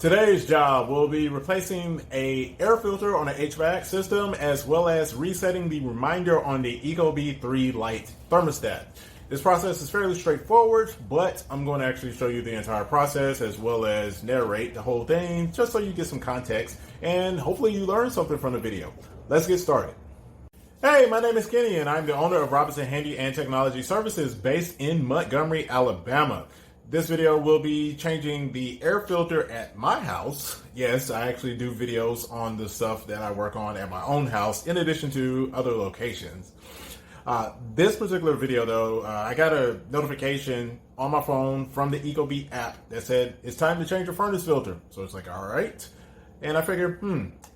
Today's job will be replacing a air filter on an HVAC system as well as resetting the reminder on the Ecobee 3 light thermostat. This process is fairly straightforward, but I'm going to actually show you the entire process as well as narrate the whole thing just so you get some context and hopefully you learn something from the video. Let's get started. Hey, my name is Kenny and I'm the owner of Robinson Handy and Technology Services based in Montgomery, Alabama. This video will be changing the air filter at my house. Yes, I actually do videos on the stuff that I work on at my own house in addition to other locations. This particular video though, I got a notification on my phone from the Ecobee app that said it's time to change your furnace filter. So it's like, all right. And I figured,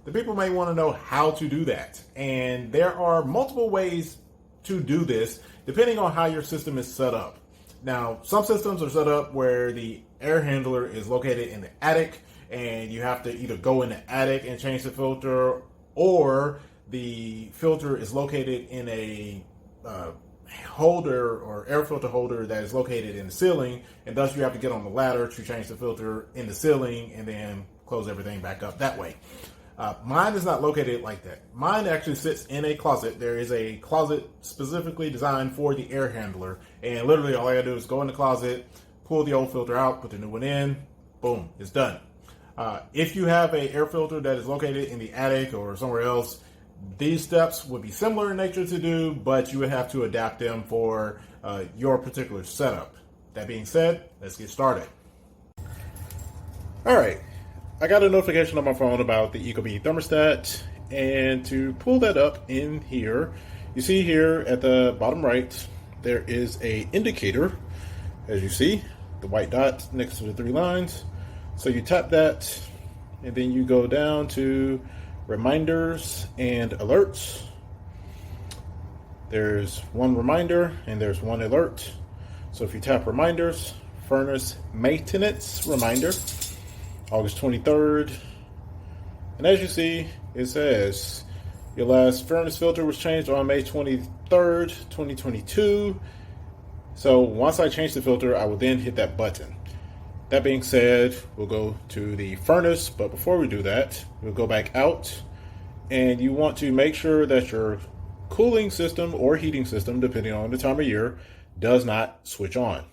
the people may want to know how to do that. And there are multiple ways to do this depending on how your system is set up. Now, some systems are set up where the air handler is located in the attic and you have to either go in the attic and change the filter, or the filter is located in a holder or air filter holder that is located in the ceiling, and thus you have to get on the ladder to change the filter in the ceiling and then close everything back up that way. Mine is not located like that. Mine actually sits in a closet. There is a closet specifically designed for the air handler, and literally all I gotta do is go in the closet, pull the old filter out, put the new one in, boom, it's done. If you have an air filter that is located in the attic or somewhere else, these steps would be similar in nature to do, but you would have to adapt them for your particular setup. That being said, let's get started. All right. I got a notification on my phone about the Ecobee thermostat, and to pull that up in here, you see here at the bottom right, there is a indicator, as you see, the white dot next to the three lines. So you tap that, and then you go down to reminders and alerts. There's one reminder and there's one alert. So if you tap reminders, furnace maintenance reminder, August 23rd. And as you see, it says your last furnace filter was changed on May 23rd, 2022. So once I change the filter, I will then hit that button. That being said, we'll go to the furnace, but before we do that, we'll go back out, and you want to make sure that your cooling system or heating system, depending on the time of year, does not switch on.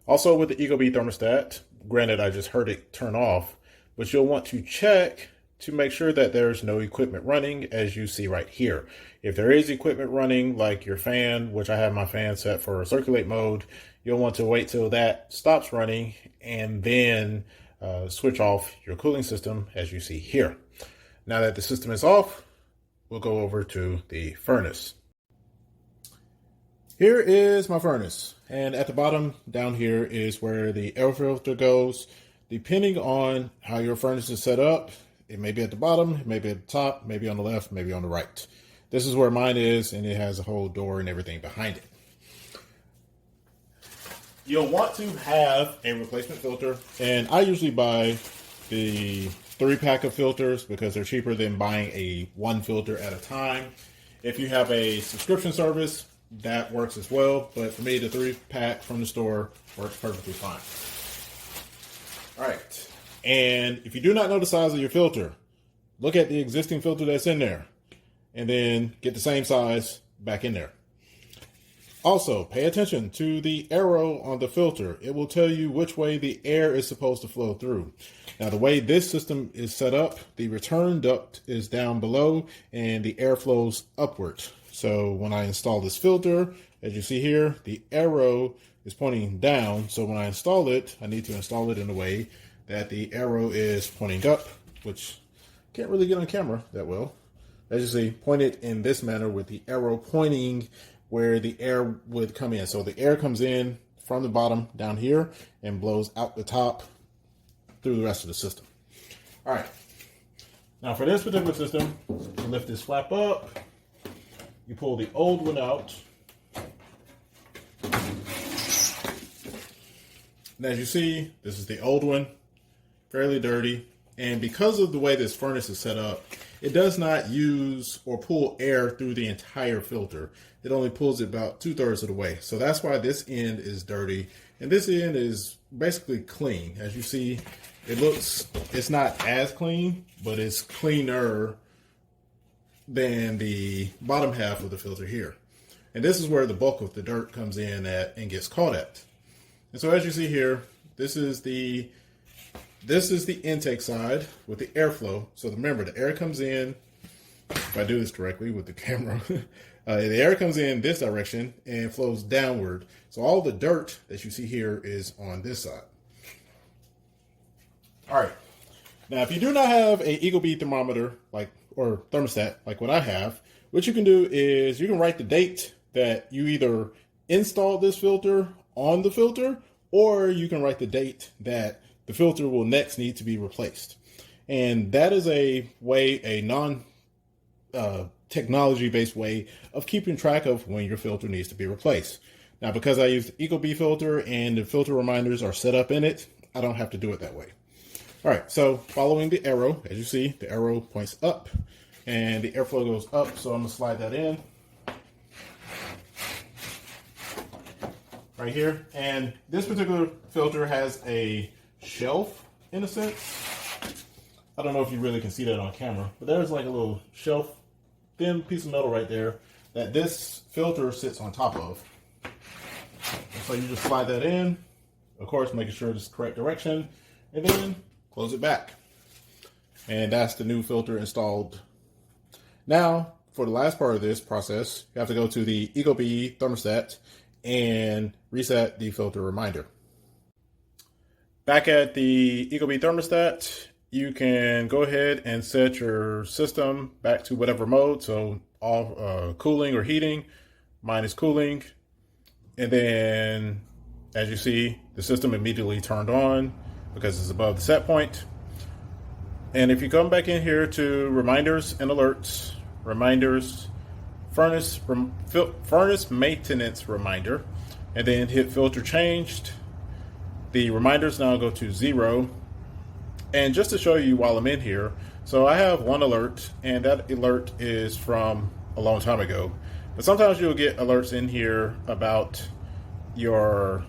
Also with the Ecobee thermostat, granted, I just heard it turn off, but you'll want to check to make sure that there's no equipment running, as you see right here. If there is equipment running, like your fan, which I have my fan set for circulate mode, you'll want to wait till that stops running and then switch off your cooling system, as you see here. Now that the system is off, we'll go over to the furnace. Here is my furnace, and at the bottom down here is where the air filter goes. Depending on how your furnace is set up, it may be at the bottom, it may be at the top, maybe on the left, maybe on the right. This is where mine is, and it has a whole door and everything behind it. You'll want to have a replacement filter, and I usually buy the 3-pack of filters because they're cheaper than buying a 1 filter at a time. If you have a subscription service, that works as well, but for me, the 3-pack from the store works perfectly fine. All right, and if you do not know the size of your filter, look at the existing filter that's in there, and then get the same size back in there. Also, pay attention to the arrow on the filter. It will tell you which way the air is supposed to flow through. Now, the way this system is set up, the return duct is down below and the air flows upward. So when I install this filter, as you see here, the arrow is pointing down. So when I install it, I need to install it in a way that the arrow is pointing up, which can't really get on camera that well. As you see, pointed in this manner with the arrow pointing where the air would come in. So the air comes in from the bottom down here and blows out the top through the rest of the system. All right. Now for this particular system, you lift this flap up, you pull the old one out. And as you see, this is the old one, fairly dirty. And because of the way this furnace is set up, it does not use or pull air through the entire filter. It only pulls it about 2/3 of the way. So that's why this end is dirty. And this end is basically clean. As you see, it's not as clean, but it's cleaner than the bottom half of the filter here. And this is where the bulk of the dirt comes in at and gets caught at. And so as you see here, this is the intake side with the airflow. So remember, the air comes in, if I do this correctly with the camera, the air comes in this direction and flows downward. So all the dirt that you see here is on this side. All right. Now, if you do not have a Ecobee thermometer or thermostat like what I have, what you can do is you can write the date that you either installed this filter on the filter, or you can write the date that the filter will next need to be replaced. And that is a non-technology-based way of keeping track of when your filter needs to be replaced. Now, because I use the Ecobee filter and the filter reminders are set up in it, I don't have to do it that way. All right, so following the arrow, as you see, the arrow points up and the airflow goes up. So I'm gonna slide that in right here. And this particular filter has a shelf in a sense. I don't know if you really can see that on camera, but there's like a little shelf, thin piece of metal right there that this filter sits on top of. And so you just slide that in, of course, making sure it's the correct direction, and then close it back. And that's the new filter installed. Now, for the last part of this process, you have to go to the Ecobee thermostat and reset the filter reminder. Back at the Ecobee thermostat, you can go ahead and set your system back to whatever mode. So all cooling or heating, mine is cooling. And then as you see, the system immediately turned on because it's above the set point. And if you come back in here to reminders and alerts, reminders, furnace maintenance reminder, and then hit filter changed, the reminders now go to 0. And just to show you while I'm in here, so I have one alert, and that alert is from a long time ago. But sometimes you'll get alerts in here about your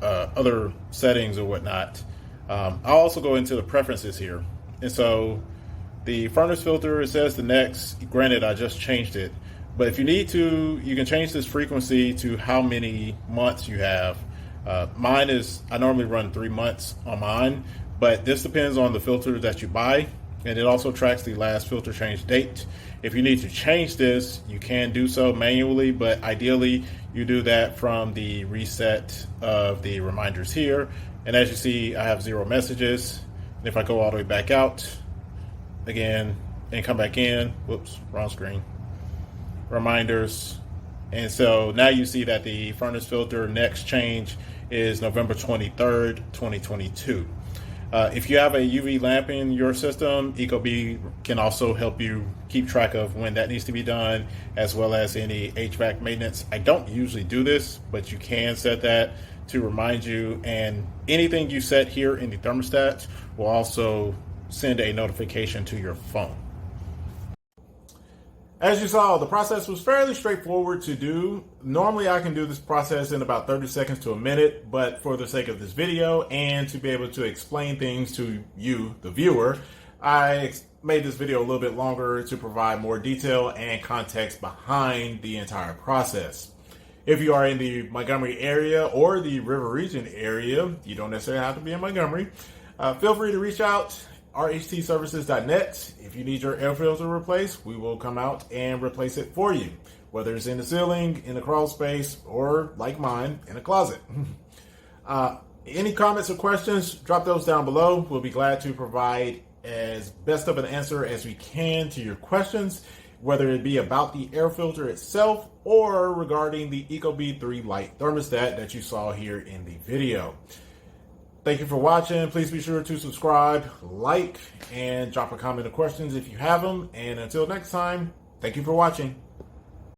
other settings or whatnot. I'll also go into the preferences here. And so the furnace filter, it says the next. Granted, I just changed it. But if you need to, you can change this frequency to how many months you have. Mine is, I normally run 3 months on mine, but this depends on the filter that you buy. And it also tracks the last filter change date. If you need to change this, you can do so manually, but ideally you do that from the reset of the reminders here. And as you see, I have 0 messages. And if I go all the way back out again and come back in, whoops, wrong screen, reminders. And so now you see that the furnace filter next change is November 23rd, 2022. If you have a UV lamp in your system, Ecobee can also help you keep track of when that needs to be done, as well as any HVAC maintenance. I don't usually do this, but you can set that to remind you, and anything you set here in the thermostat will also send a notification to your phone. As you saw, the process was fairly straightforward to do. Normally I can do this process in about 30 seconds to a minute, but for the sake of this video and to be able to explain things to you, the viewer, I made this video a little bit longer to provide more detail and context behind the entire process. If you are in the Montgomery area or the River Region area, you don't necessarily have to be in Montgomery, feel free to reach out. rhtservices.net. If you need your air filter replaced, we will come out and replace it for you, whether it's in the ceiling, in the crawl space, or like mine, in a closet. Any comments or questions, drop those down below. We'll be glad to provide as best of an answer as we can to your questions, whether it be about the air filter itself or regarding the Ecobee 3 Lite thermostat that you saw here in the video. Thank you for watching. Please be sure to subscribe, like, and drop a comment or questions if you have them. And until next time, thank you for watching.